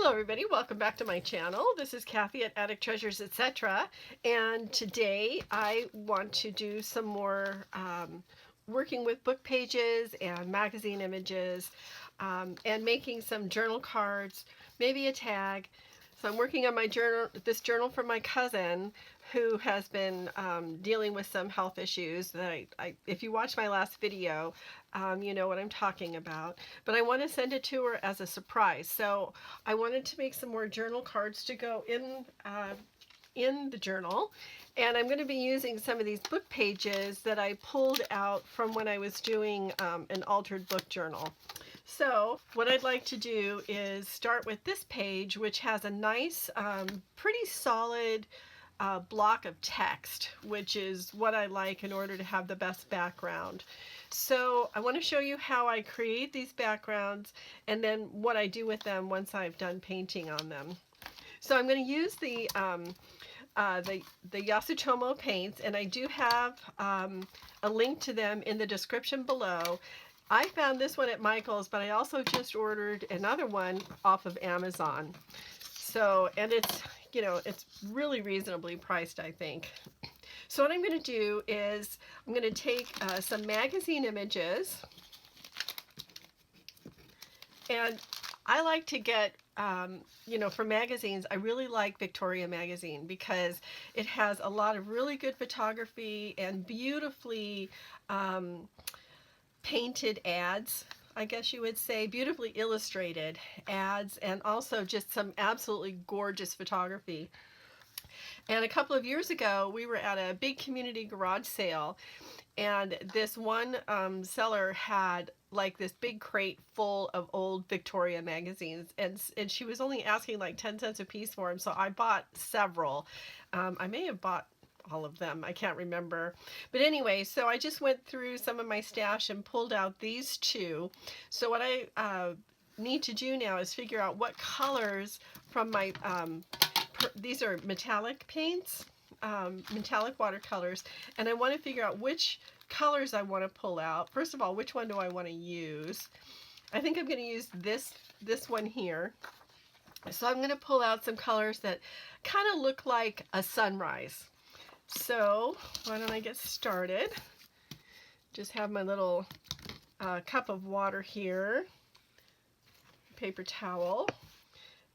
Hello everybody, welcome back to my channel. This is Kathy at Attic Treasures, etc. And today I want to do some more working with book pages and magazine images and making some journal cards, maybe a tag. So I'm working on my journal, this journal from my cousin who has been dealing with some health issues that if you watched my last video, you know what I'm talking about. But I want to send it to her as a surprise. So I wanted to make some more journal cards to go in the journal. And I'm going to be using some of these book pages that I pulled out from when I was doing an altered book journal. So what I'd like to do is start with this page, which has a nice, pretty solid block of text, which is what I like in order to have the best background. So I want to show you how I create these backgrounds and then what I do with them once I've done painting on them. So I'm going to use the Yasutomo paints, and I do have a link to them in the description below. I found this one at Michael's, but I also just ordered another one off of Amazon. So, and it's, you know, it's really reasonably priced, I think. So what I'm going to do is I'm going to take some magazine images, and I like to get, you know, for magazines, I really like Victoria Magazine because it has a lot of really good photography and beautifully painted ads, I guess you would say, beautifully illustrated ads, and also just some absolutely gorgeous photography. And a couple of years ago, we were at a big community garage sale, and this one seller had like this big crate full of old Victoria magazines, and she was only asking like 10 cents a piece for them, so I bought several. I may have bought all of them, I can't remember. But anyway, so I just went through some of my stash and pulled out these two. So what I need to do now is figure out what colors from my, these are metallic paints, metallic watercolors, and I want to figure out which colors I want to pull out. First of all, which one do I want to use? I think I'm going to use this one here. So I'm going to pull out some colors that kind of look like a sunrise. So why don't I get started? Just have my little cup of water here, paper towel.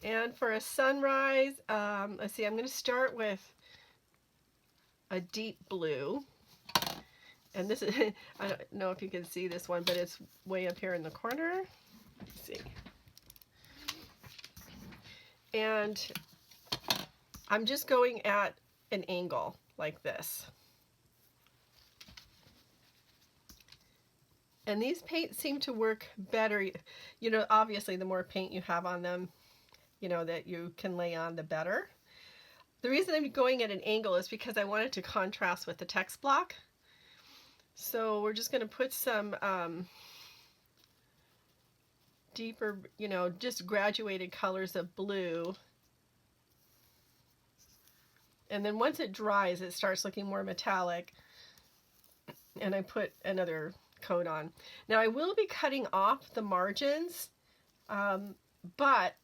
And for a sunrise, let's see, I'm going to start with a deep blue. And this is, I don't know if you can see this one, but it's way up here in the corner. Let's see. And I'm just going at an angle like this. And these paints seem to work better. You know, obviously the more paint you have on them, you know, that you can lay on, the better. The reason I'm going at an angle is because I want it to contrast with the text block. So we're just going to put some deeper, you know, just graduated colors of blue. And then once it dries, it starts looking more metallic. And I put another coat on. Now I will be cutting off the margins, but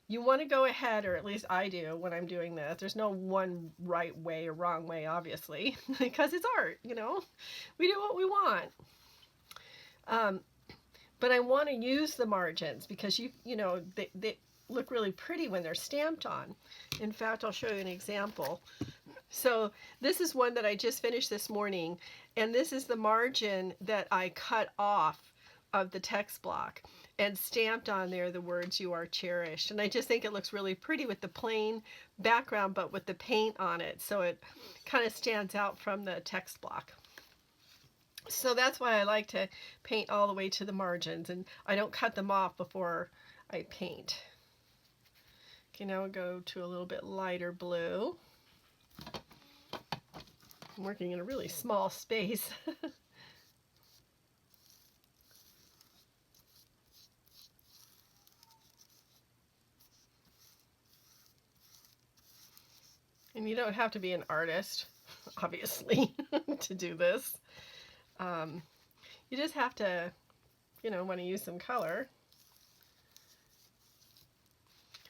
you want to go ahead, or at least I do when I'm doing this. There's no one right way or wrong way, obviously, because it's art, you know. We do what we want. But I want to use the margins because you know, they look really pretty when they're stamped on. In fact, I'll show you an example. So this is one that I just finished this morning, and this is the margin that I cut off of the text block and stamped on there the words "You are cherished." And I just think it looks really pretty with the plain background, but with the paint on it, so it kind of stands out from the text block. So that's why I like to paint all the way to the margins, and I don't cut them off before I paint. Okay, now we'll go to a little bit lighter blue. I'm working in a really small space. And you don't have to be an artist, obviously, to do this. You just have to, you know, want to use some color.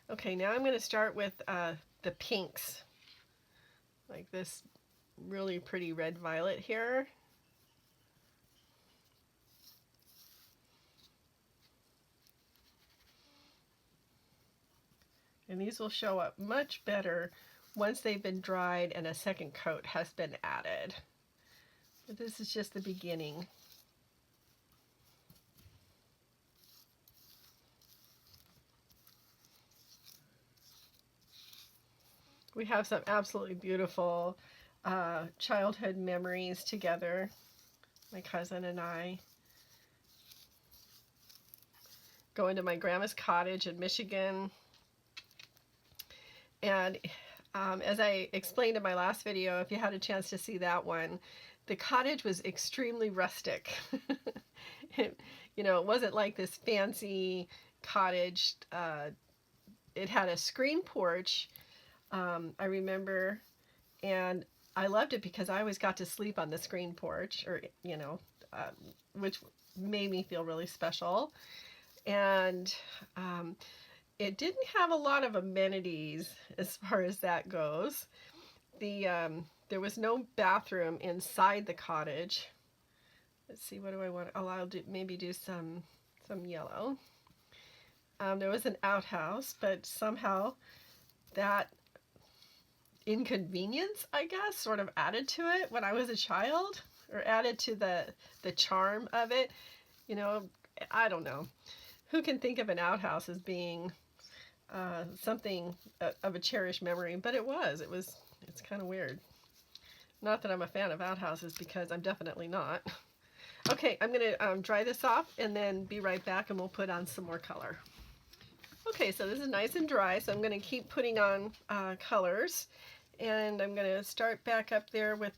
Okay, now I'm going to start with the pinks, like this really pretty red violet here. And these will show up much better once they've been dried and a second coat has been added. But this is just the beginning. We have some absolutely beautiful childhood memories together, my cousin and I. Going to my grandma's cottage in Michigan. And as I explained in my last video, if you had a chance to see that one, the cottage was extremely rustic. it, it wasn't like this fancy cottage. It had a screen porch, I remember, and I loved it because I always got to sleep on the screen porch, or which made me feel really special. And it didn't have a lot of amenities as far as that goes. There was no bathroom inside the cottage. Let's see, what do I want? Oh, I'll maybe do some yellow. There was an outhouse, but somehow that inconvenience, I guess, sort of added to it when I was a child, or added to the charm of it. I don't know. Who can think of an outhouse as being something of a cherished memory? But it was. It's kind of weird. Not that I'm a fan of outhouses, because I'm definitely not. Okay, I'm going to dry this off and then be right back, and we'll put on some more color. Okay, so this is nice and dry, so I'm going to keep putting on colors. And I'm going to start back up there with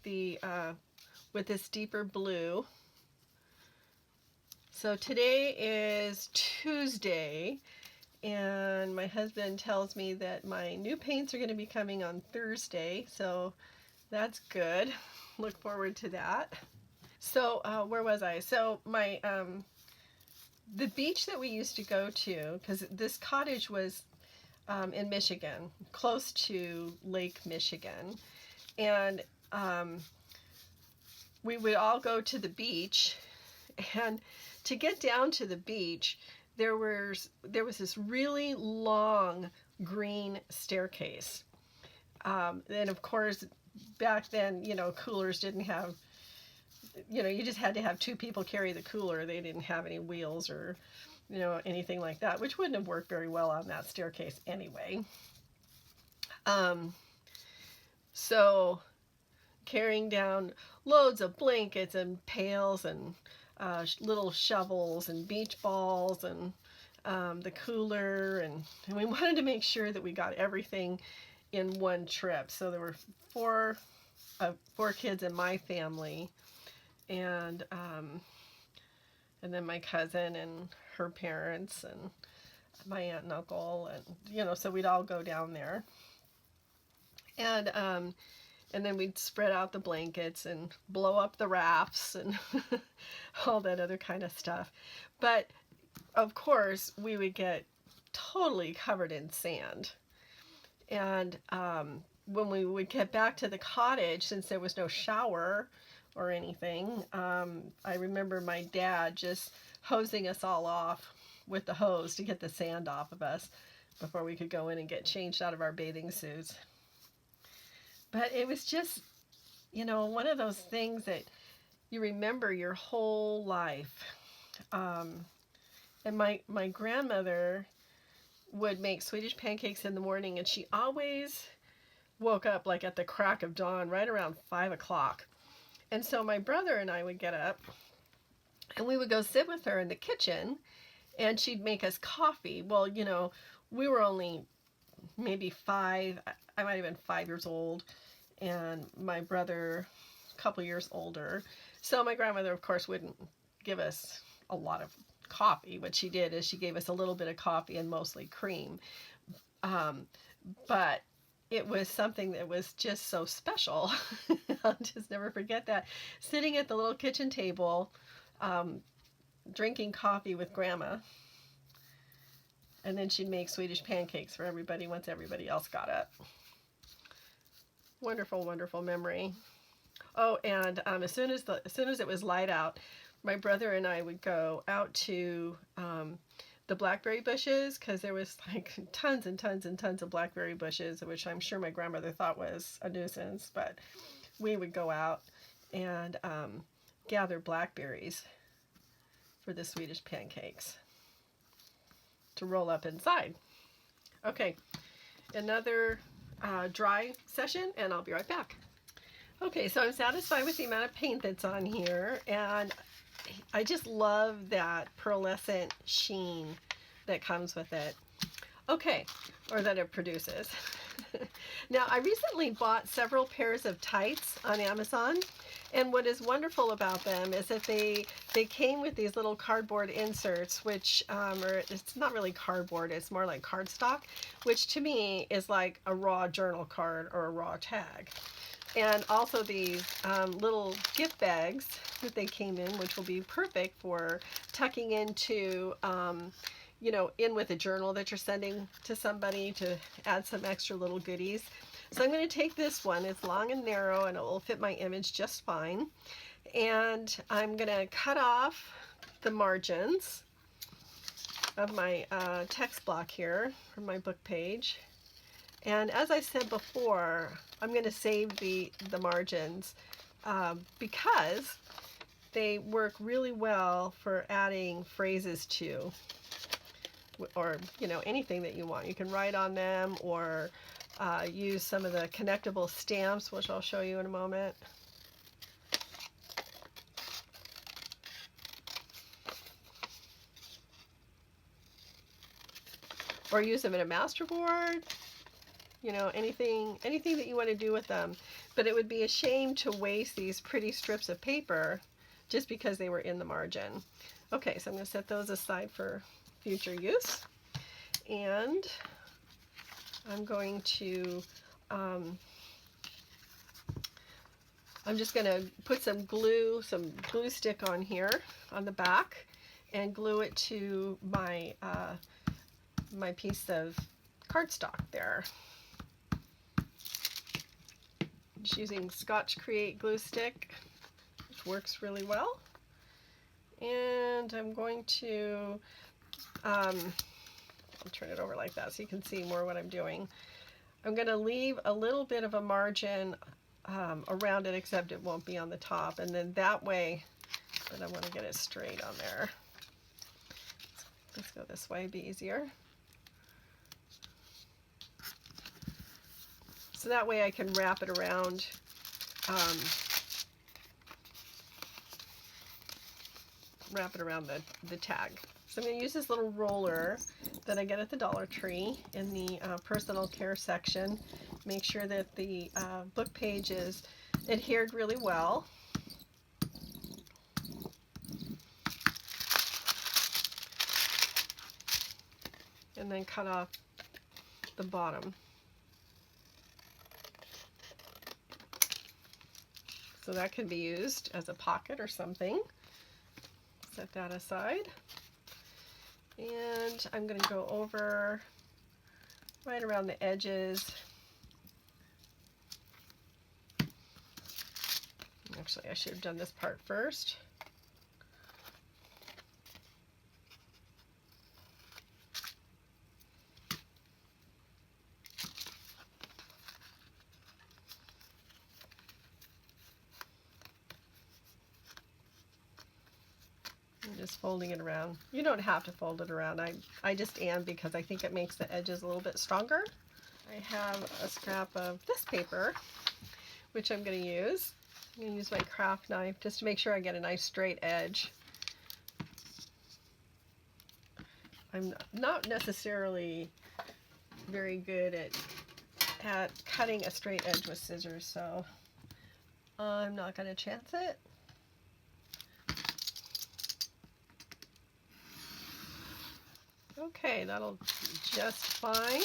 with this deeper blue. So today is Tuesday, and my husband tells me that my new paints are going to be coming on Thursday, so that's good. Look forward to that. So where was I? So my the beach that we used to go to, because this cottage was in Michigan, close to Lake Michigan, and we would all go to the beach, and to get down to the beach, there was this really long green staircase. And of course, back then, coolers didn't have, you just had to have two people carry the cooler. They didn't have any wheels or, anything like that, which wouldn't have worked very well on that staircase anyway. So carrying down loads of blankets and pails and little shovels and beach balls and the cooler, and we wanted to make sure that we got everything in one trip. So there were four kids in my family, and then my cousin and her parents and my aunt and uncle, and so we'd all go down there, and then we'd spread out the blankets and blow up the rafts and all that other kind of stuff. But of course, we would get totally covered in sand. And when we would get back to the cottage, since there was no shower or anything, I remember my dad just hosing us all off with the hose to get the sand off of us before we could go in and get changed out of our bathing suits. But it was just, one of those things that you remember your whole life. And my grandmother would make Swedish pancakes in the morning, and she always woke up like at the crack of dawn, right around 5 o'clock. And so my brother and I would get up, and we would go sit with her in the kitchen, and she'd make us coffee. Well, we were only maybe 5. I might have been 5 years old, and my brother a couple years older. So my grandmother, of course, wouldn't give us a lot of coffee. What she did is she gave us a little bit of coffee and mostly cream. But it was something that was just so special. I'll just never forget that. Sitting at the little kitchen table, drinking coffee with Grandma. And then she'd make Swedish pancakes for everybody once everybody else got up. Wonderful, wonderful memory. Oh, and as soon as it was light out, my brother and I would go out to the blackberry bushes, because there was like tons and tons and tons of blackberry bushes, which I'm sure my grandmother thought was a nuisance, but we would go out and gather blackberries for the Swedish pancakes to roll up inside. Okay, another dry session, and I'll be right back. Okay, so I'm satisfied with the amount of paint that's on here, and I just love that pearlescent sheen that comes with it. Okay, or that it produces. Now, I recently bought several pairs of tights on Amazon, and what is wonderful about them is that they came with these little cardboard inserts, which or it's not really cardboard, it's more like cardstock, which to me is like a raw journal card or a raw tag. And also these little gift bags that they came in, which will be perfect for tucking into, you know, in with a journal that you're sending to somebody to add some extra little goodies. So I'm going to take this one. It's long and narrow, and it will fit my image just fine. And I'm going to cut off the margins of my text block here from my book page. And as I said before, I'm going to save the margins because they work really well for adding phrases to, or you know, anything that you want. You can write on them, or use some of the connectable stamps, which I'll show you in a moment. Or use them in a masterboard. You know, anything that you want to do with them. But it would be a shame to waste these pretty strips of paper just because they were in the margin. Okay, so I'm going to set those aside for future use. And I'm going to, I'm just going to put some glue stick on here on the back and glue it to my, my piece of cardstock there. Just using Scotch Create glue stick, which works really well. And I'm going to, I'll turn it over like that so you can see more what I'm doing. I'm going to leave a little bit of a margin around it, except it won't be on the top. And then that way, but I want to get it straight on there. Let's go this way, be easier. So that way I can wrap it around the tag. So I'm going to use this little roller that I get at the Dollar Tree in the personal care section. Make sure that the book page is adhered really well. And then cut off the bottom. So that can be used as a pocket or something. Set that aside. And I'm going to go over right around the edges. Actually, I should have done this part first. Just folding it around. You don't have to fold it around. I just am because I think it makes the edges a little bit stronger. I have a scrap of this paper, which I'm going to use. I'm going to use my craft knife just to make sure I get a nice straight edge. I'm not necessarily very good at cutting a straight edge with scissors, so I'm not going to chance it. Okay, that'll just fine.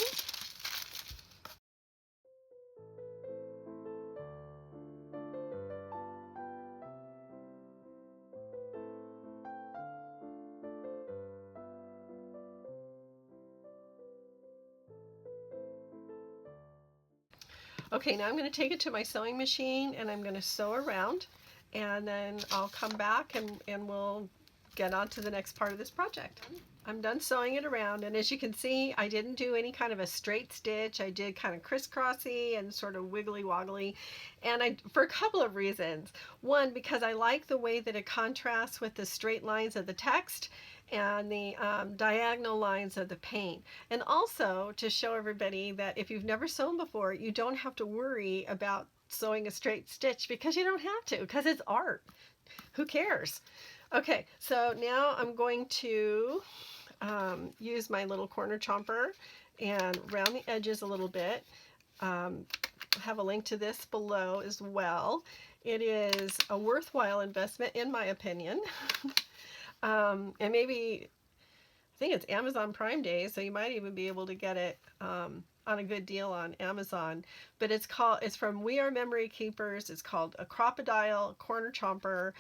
Okay, now I'm going to take it to my sewing machine and I'm going to sew around, and then I'll come back and we'll get on to the next part of this project. I'm done sewing it around, and as you can see, I didn't do any kind of a straight stitch. I did kind of crisscrossy and sort of wiggly woggly, and for a couple of reasons. One, because I like the way that it contrasts with the straight lines of the text and the diagonal lines of the paint, and also to show everybody that if you've never sewn before, you don't have to worry about sewing a straight stitch, because you don't have to, because it's art. Who cares? Okay, so now I'm going to use my little corner chomper and round the edges a little bit. I have a link to this below as well. It is a worthwhile investment in my opinion. And maybe, I think it's Amazon Prime Day, so you might even be able to get it on a good deal on Amazon. But it's from We Are Memory Keepers. It's called a Crocodile Corner Chomper,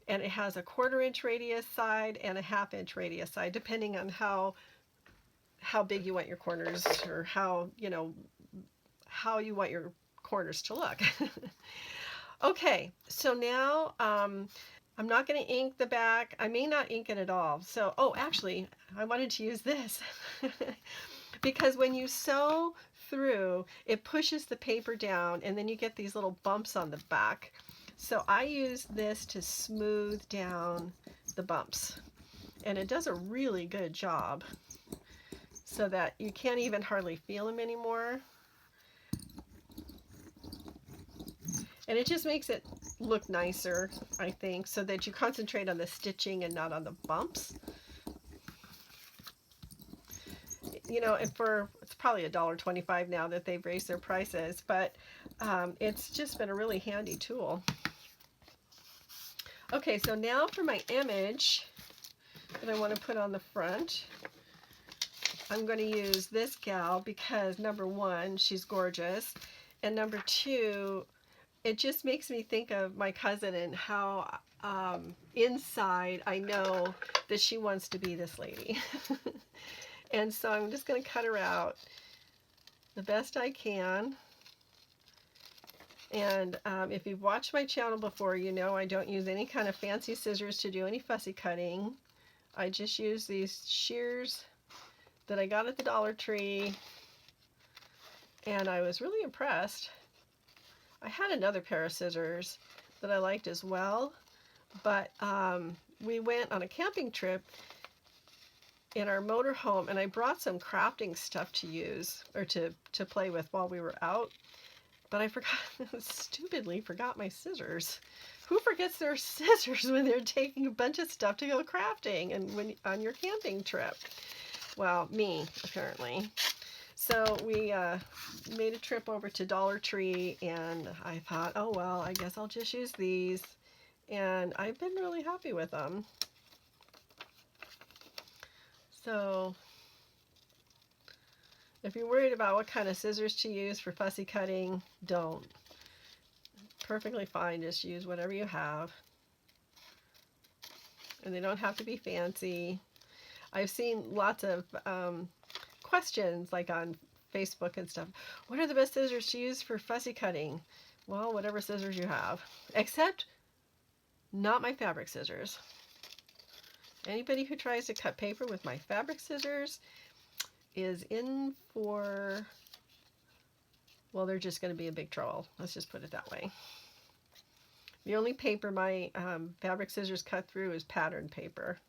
and it has a 1/4 inch radius side and a 1/2 inch radius side, depending on how big you want your corners, or how you want your corners to look. Okay, so now I'm not going to ink the back. I may not ink it at all. So, oh, actually, I wanted to use this because when you sew through, it pushes the paper down, and then you get these little bumps on the back. So I use this to smooth down the bumps, and it does a really good job so that you can't even hardly feel them anymore. And it just makes it look nicer, I think, so that you concentrate on the stitching and not on the bumps. You know, and it's probably $1.25 now that they've raised their prices, but it's just been a really handy tool. Okay, so now for my image that I want to put on the front, I'm going to use this gal because, number one, she's gorgeous, and number two, it just makes me think of my cousin and how inside I know that she wants to be this lady. And so I'm just going to cut her out the best I can. And if you've watched my channel before, you know I don't use any kind of fancy scissors to do any fussy cutting. I just use these shears that I got at the Dollar Tree, and I was really impressed. I had another pair of scissors that I liked as well, but we went on a camping trip in our motorhome, and I brought some crafting stuff to use, or to play with while we were out. But I stupidly forgot my scissors. Who forgets their scissors when they're taking a bunch of stuff to go crafting and on your camping trip? Well, me, apparently. So we made a trip over to Dollar Tree, and I thought, oh well, I guess I'll just use these. And I've been really happy with them. So if you're worried about what kind of scissors to use for fussy cutting, don't. Perfectly fine, just use whatever you have. And they don't have to be fancy. I've seen lots of questions, like on Facebook and stuff. What are the best scissors to use for fussy cutting? Well, whatever scissors you have. Except not my fabric scissors. Anybody who tries to cut paper with my fabric scissors is in for, well, they're just going to be in big trouble. Let's just put it that way. The only paper my fabric scissors cut through is pattern paper.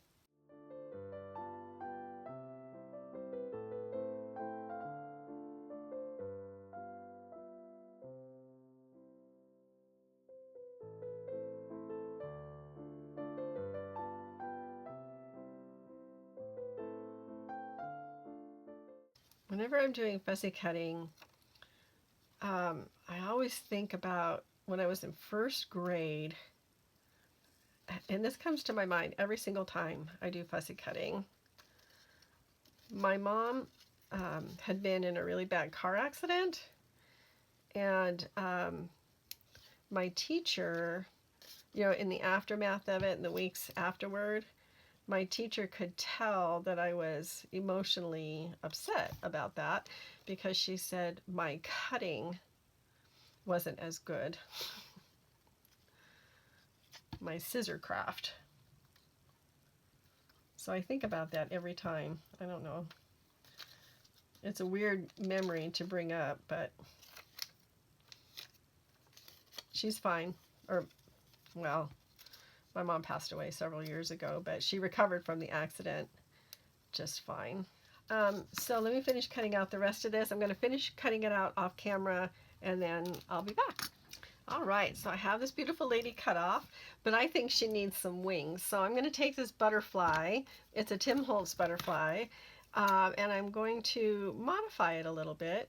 Whenever I'm doing fussy cutting, I always think about when I was in first grade, and this comes to my mind every single time I do fussy cutting. My mom had been in a really bad car accident, and my teacher, you know, in the aftermath of it and the weeks afterward, my teacher could tell that I was emotionally upset about that, because she said my cutting wasn't as good. My scissor craft. So I think about that every time. I don't know. It's a weird memory to bring up, but she's fine. Or, well, my mom passed away several years ago, but she recovered from the accident just fine. So let me finish cutting out the rest of this. I'm going to finish cutting it out off camera, and then I'll be back. All right, so I have this beautiful lady cut off, but I think she needs some wings. So I'm going to take this butterfly. It's a Tim Holtz butterfly, and I'm going to modify it a little bit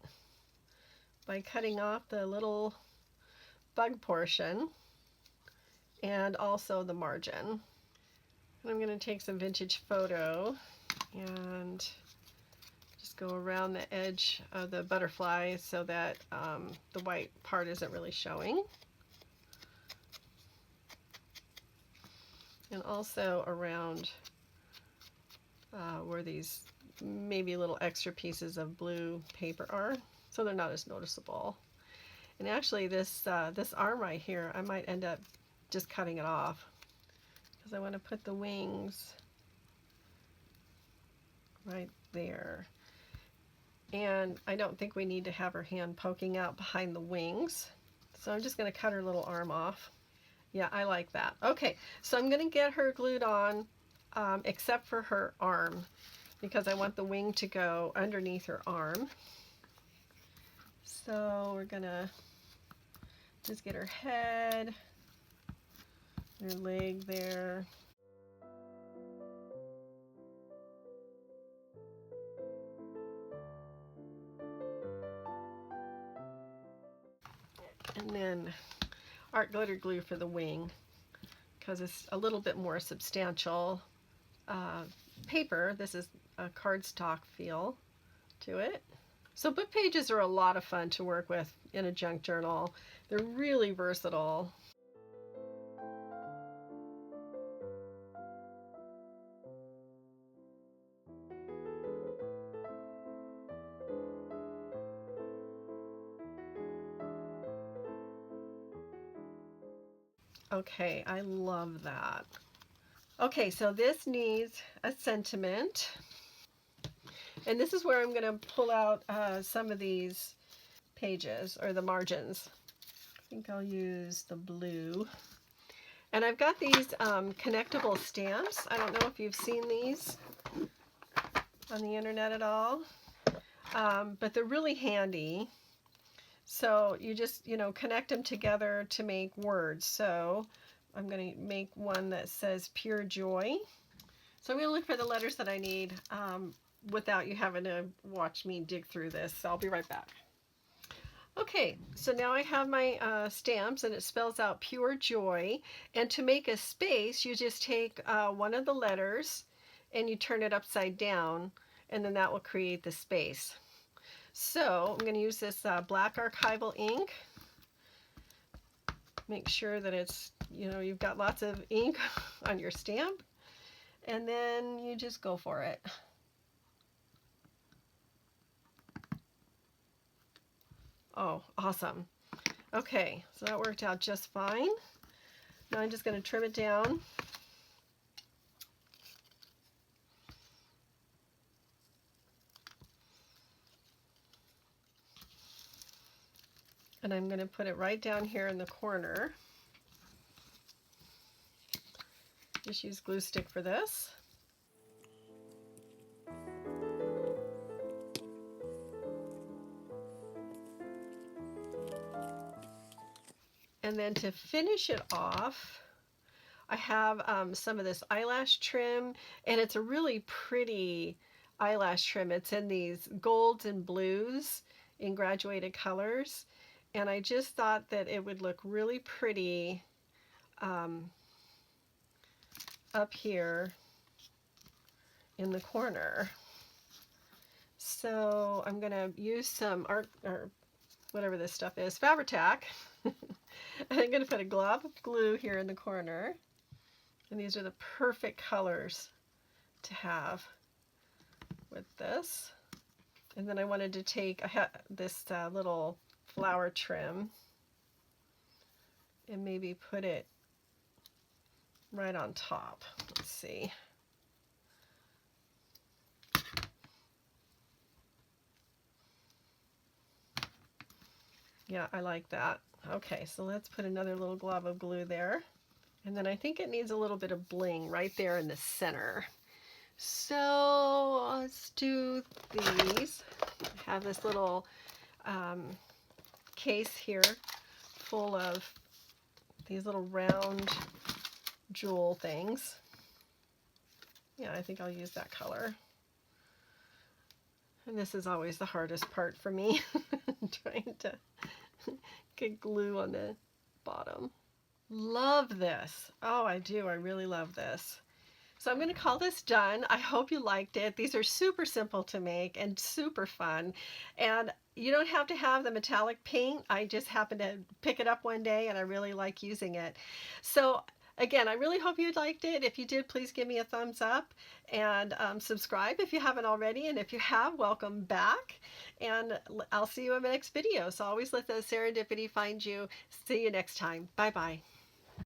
by cutting off the little bug portion and also the margin. And I'm going to take some vintage photo and just go around the edge of the butterfly so that the white part isn't really showing. And also around where these maybe little extra pieces of blue paper are, so they're not as noticeable. And actually this arm right here, I might end up just cutting it off because I want to put the wings right there. And I don't think we need to have her hand poking out behind the wings. So I'm just going to cut her little arm off. Yeah, I like that. Okay, so I'm going to get her glued on except for her arm because I want the wing to go underneath her arm. So we're going to just get her head, her leg there. And then art glitter glue for the wing because it's a little bit more substantial paper. This is a cardstock feel to it. So book pages are a lot of fun to work with in a junk journal. They're really versatile. Okay, I love that. Okay, so this needs a sentiment. And this is where I'm going to pull out some of these pages, or the margins. I think I'll use the blue. And I've got these connectable stamps. I don't know if you've seen these on the internet at all, but they're really handy. So you just, connect them together to make words. So I'm going to make one that says pure joy. So I'm going to look for the letters that I need without you having to watch me dig through this. So I'll be right back. Okay, so now I have my stamps and it spells out pure joy. And to make a space, you just take one of the letters and you turn it upside down, and then that will create the space. So I'm going to use this black archival ink. Make sure that it's, you've got lots of ink on your stamp, and then you just go for it. Oh, awesome. Okay, so that worked out just fine. Now I'm just going to trim it down. And I'm going to put it right down here in the corner. Just use glue stick for this. And then to finish it off, I have some of this eyelash trim, and it's a really pretty eyelash trim. It's in these golds and blues in graduated colors, and I just thought that it would look really pretty up here in the corner. So I'm going to use some art, or whatever this stuff is, Fabri-Tac. I'm going to put a glob of glue here in the corner. And these are the perfect colors to have with this. And then I wanted to take this little flower trim and maybe put it right on top. Let's see. Yeah, I like that. Okay, so let's put another little glob of glue there. And then I think it needs a little bit of bling right there in the center. So let's do these. I have this little case here full of these little round jewel things. Yeah, I think I'll use that color. And this is always the hardest part for me, trying to get glue on the bottom. Love this. Oh, I do. I really love this. So I'm going to call this done. I hope you liked it. These are super simple to make and super fun. And you don't have to have the metallic paint. I just happened to pick it up one day and I really like using it. So again, I really hope you liked it. If you did, please give me a thumbs up and subscribe if you haven't already. And if you have, welcome back. And I'll see you in my next video. So always let the serendipity find you. See you next time. Bye-bye.